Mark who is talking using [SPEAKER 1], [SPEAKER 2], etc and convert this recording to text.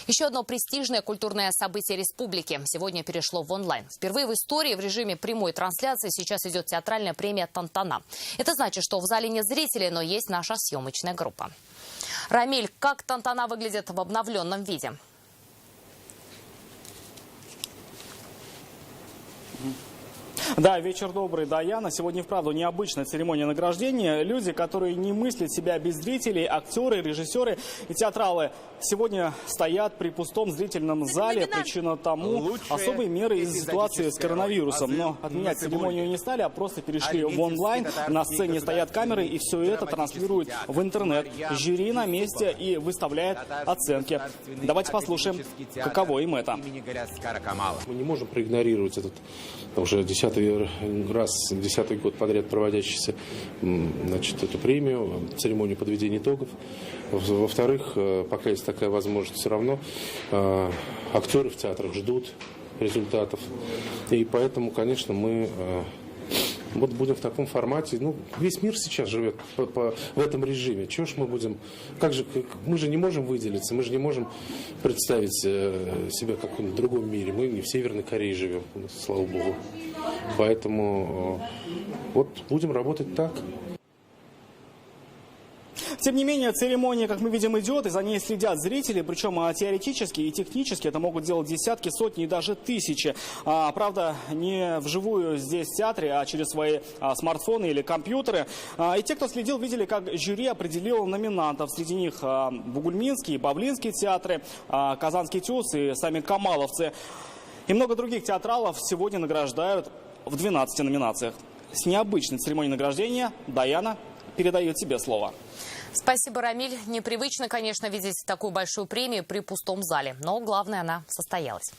[SPEAKER 1] Еще одно престижное культурное событие республики сегодня перешло в онлайн. Впервые в истории в режиме прямой трансляции сейчас идет театральная премия «Тантана». Это значит, что в зале нет зрителей, но есть наша съемочная группа. Рамиль, как «Тантана» выглядит в обновленном виде?
[SPEAKER 2] Да, вечер добрый, Даяна. Сегодня, вправду, необычная церемония награждения. Люди, которые не мыслят себя без зрителей, актеры, режиссеры и театралы, сегодня стоят при пустом зрительном зале. Причина тому особые меры из-за ситуации с коронавирусом. Но отменять церемонию не стали, а просто перешли в онлайн. На сцене стоят камеры, и все это транслируют в интернет. Жюри на месте и выставляет оценки. Давайте послушаем, каково им это.
[SPEAKER 3] Мы не можем проигнорировать этот уже десятый год подряд проводящийся, эту премию, церемонию подведения итогов. Во-вторых, пока есть такая возможность, все равно актеры в театрах ждут результатов. И поэтому, конечно, мы будем в таком формате. Весь мир сейчас живет в этом режиме. Чего ж мы будем... мы же не можем выделиться, мы же не можем представить себя в каком-то другом мире. Мы не в Северной Корее живем, слава богу. Поэтому будем работать так.
[SPEAKER 2] Тем не менее, церемония, как мы видим, идет, и за ней следят зрители, причем теоретически и технически это могут делать десятки, сотни и даже тысячи. Правда, не вживую здесь в театре, а через свои смартфоны или компьютеры. И те, кто следил, видели, как жюри определило номинантов. Среди них Бугульминский, Павлинский театры, Казанский ТЮЗ и сами камаловцы. И много других театралов сегодня награждают в 12 номинациях. С необычной церемонией награждения Даяна передает тебе слово.
[SPEAKER 1] Спасибо, Рамиль. Непривычно, конечно, видеть такую большую премию при пустом зале, но главное, она состоялась.